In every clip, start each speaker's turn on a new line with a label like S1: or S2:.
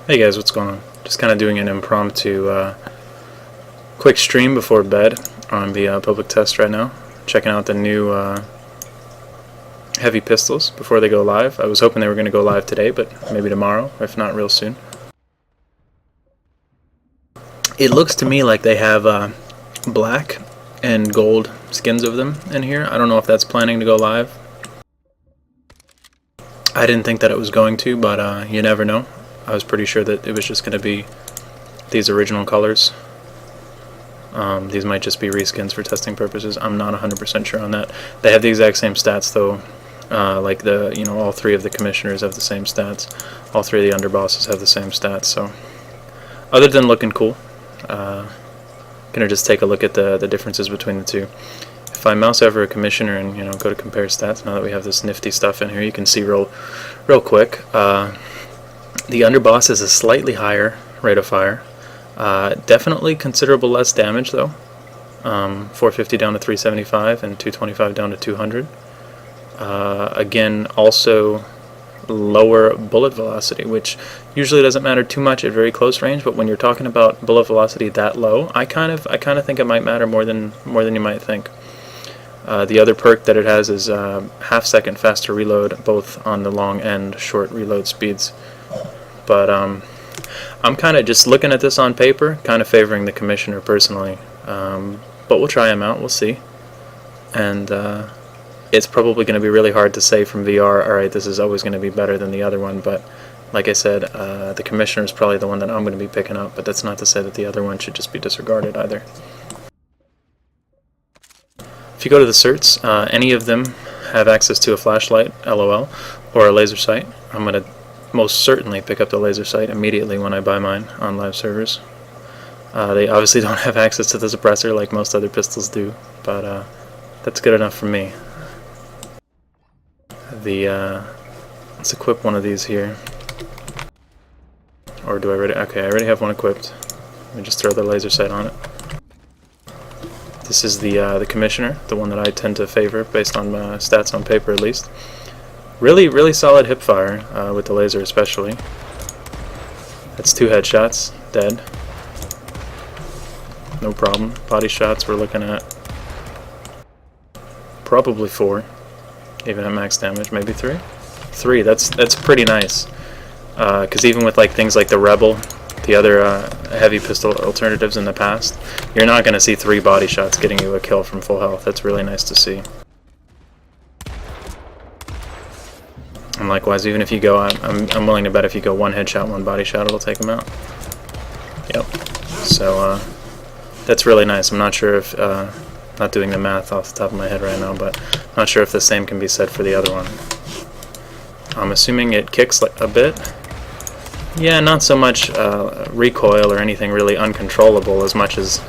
S1: Hey guys, what's going on? Just kind of doing an impromptu quick stream before bed on the public test right now. Checking out the new heavy pistols before they go live. I was hoping they were going to go live today, but maybe tomorrow, if not real soon. It looks to me like they have black and gold skins of them in here. I don't know if that's planning to go live. I didn't think that it was going to, but you never know. I was pretty sure that it was just going to be these original colors. These might just be reskins for testing purposes. I'm not 100% sure on that. They have the exact same stats though. Like all three of the commissioners have the same stats. All three of the underbosses have the same stats. So, other than looking cool, gonna just take a look at the differences between the two. If I mouse over a commissioner and go to compare stats, now that we have this nifty stuff in here, you can see real quick. The underboss is a slightly higher rate of fire. Definitely considerable less damage though. 450 down to 375 and 225 down to 200. Again, also lower bullet velocity, which usually doesn't matter too much at very close range, but when you're talking about bullet velocity that low, I kind of think it might matter more than you might think. The other perk that it has is half-second faster reload, both on the long and short reload speeds. But I'm kind of just looking at this on paper, kind of favoring the commissioner personally. But we'll try him out, we'll see. And it's probably going to be really hard to say from VR, alright, this is always going to be better than the other one. But like I said, the commissioner is probably the one that I'm going to be picking up. But that's not to say that the other one should just be disregarded either. If you go to the certs, any of them have access to a flashlight, LOL, or a laser sight. I'm going to most certainly pick up the laser sight immediately when I buy mine on live servers. They obviously don't have access to the suppressor like most other pistols do, but that's good enough for me. Let's equip one of these here. Or do I already? Okay, I already have one equipped. Let me just throw the laser sight on it. This is the commissioner, the one that I tend to favor based on stats on paper at least. Really solid hip fire with the laser especially. That's 2 headshots, dead. No problem. Body shots we're looking at probably 4, even at max damage, maybe 3. 3, that's pretty nice. Because even with things like the Rebel, the other heavy pistol alternatives in the past, you're not going to see 3 body shots getting you a kill from full health. That's really nice to see. And likewise, even if you go, I'm willing to bet if you go 1 headshot, 1 body shot, it'll take them out. Yep. So that's really nice. I'm not sure if, not doing the math off the top of my head right now, but I'm not sure if the same can be said for the other one. I'm assuming it kicks a bit. Yeah, not so much recoil or anything really uncontrollable as much as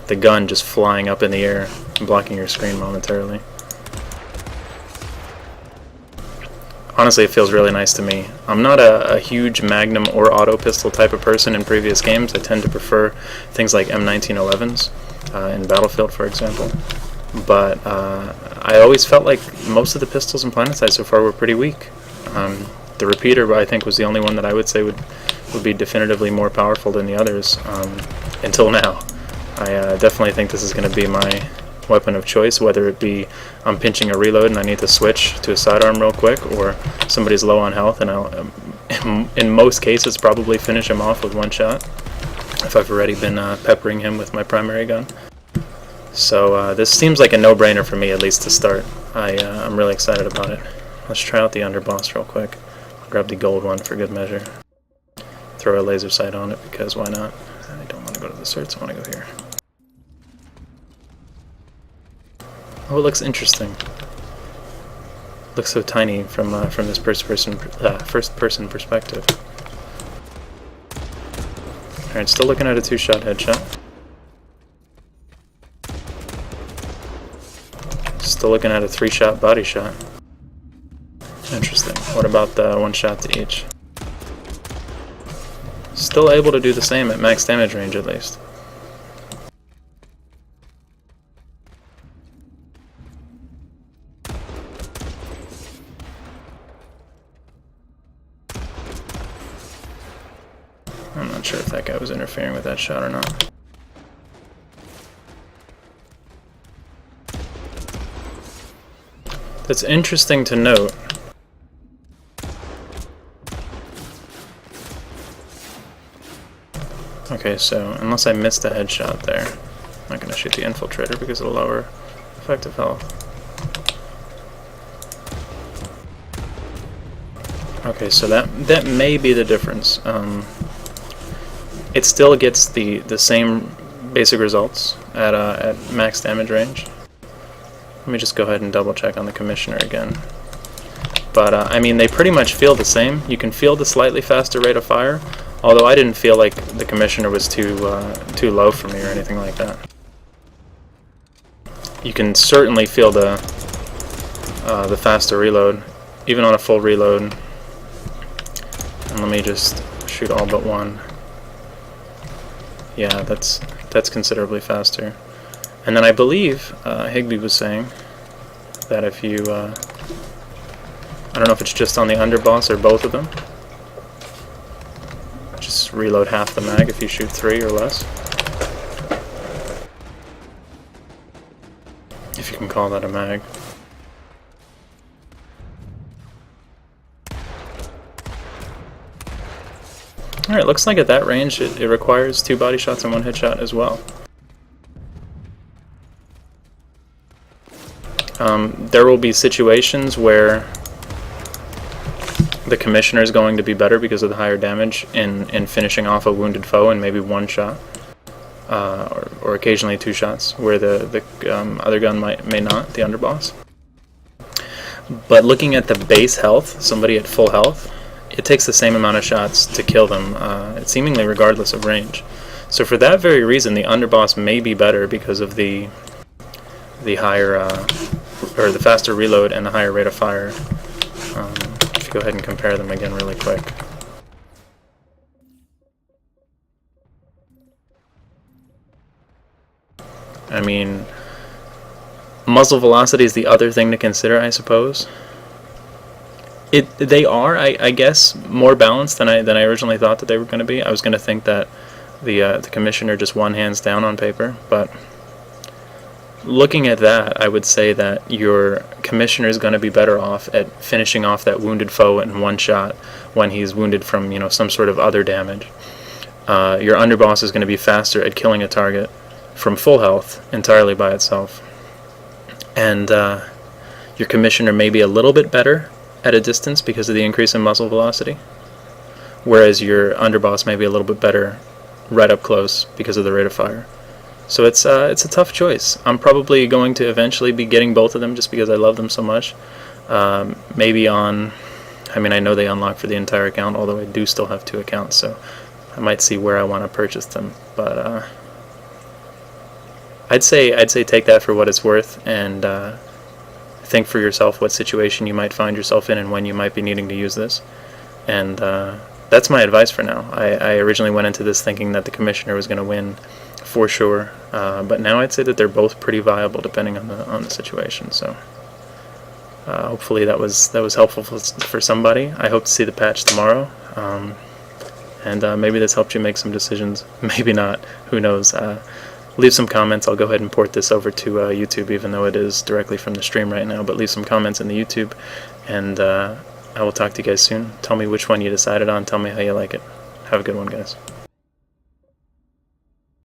S1: the gun just flying up in the air and blocking your screen momentarily. Honestly, it feels really nice to me. I'm not a huge magnum or auto pistol type of person in previous games. I tend to prefer things like M1911s in Battlefield, for example. But I always felt like most of the pistols in PlanetSide so far were pretty weak. The repeater, I think, was the only one that I would say would be definitively more powerful than the others until now. I definitely think this is going to be my weapon of choice, whether it be I'm pinching a reload and I need to switch to a sidearm real quick, or somebody's low on health and I'll, in most cases, probably finish him off with 1 shot if I've already been peppering him with my primary gun. So this seems like a no-brainer for me, at least to start. I'm really excited about it. Let's try out the underboss real quick. Grab the gold one for good measure. Throw a laser sight on it because why not? I don't want to go to the certs, I want to go here. Oh, it looks interesting. Looks so tiny from this first person perspective. Alright, still looking at a 2-shot headshot. Still looking at a 3-shot body shot. Interesting. What about the 1 shot to each? Still able to do the same at max damage range at least. I'm not sure if that guy was interfering with that shot or not. That's interesting to note. Okay, so unless I missed a headshot there, I'm not going to shoot the infiltrator because of the lower effective health. Okay, so that may be the difference. It still gets the same basic results at max damage range. Let me just go ahead and double check on the Commissioner again. But I mean, they pretty much feel the same. You can feel the slightly faster rate of fire, although I didn't feel like the Commissioner was too low for me or anything like that. You can certainly feel the faster reload, even on a full reload. And let me just shoot all but one. Yeah, that's considerably faster. And then I believe Higbee was saying that if you, I don't know if it's just on the underboss or both of them, just reload half the mag if you shoot 3 or less. If you can call that a mag. Alright, looks like at that range it requires 2 body shots and 1 headshot as well. There will be situations where the Commissioner is going to be better because of the higher damage in finishing off a wounded foe in maybe 1 shot, or occasionally 2 shots, where the other gun may not, the underboss. But looking at the base health, somebody at full health, it takes the same amount of shots to kill them, seemingly regardless of range. So for that very reason, the underboss may be better because of the higher, or the faster reload and the higher rate of fire. If you go ahead and compare them again really quick. I mean, muzzle velocity is the other thing to consider, I suppose. They are, I guess, more balanced than I originally thought that they were going to be. I was going to think that the Commissioner just won hands down on paper, but looking at that, I would say that your Commissioner is going to be better off at finishing off that wounded foe in 1 shot when he's wounded from, you know, some sort of other damage. Your underboss is going to be faster at killing a target from full health entirely by itself, and your Commissioner may be a little bit better at a distance because of the increase in muzzle velocity, whereas your underboss may be a little bit better right up close because of the rate of fire. So it's a tough choice. I'm probably going to eventually be getting both of them just because I love them so much. Maybe on, I mean, I know they unlock for the entire account, although I do still have 2 accounts, so I might see where I want to purchase them. But I'd say take that for what it's worth, and think for yourself what situation you might find yourself in and when you might be needing to use this. And that's my advice for now. I originally went into this thinking that the Commissioner was going to win for sure, but now I'd say that they're both pretty viable depending on the situation. So hopefully that was helpful for somebody. I hope to see the patch tomorrow, and maybe this helped you make some decisions. Maybe not. Who knows? Leave some comments. I'll go ahead and port this over to YouTube, even though it is directly from the stream right now. But leave some comments in the YouTube, and I will talk to you guys soon. Tell me which one you decided on. Tell me how you like it. Have a good one, guys.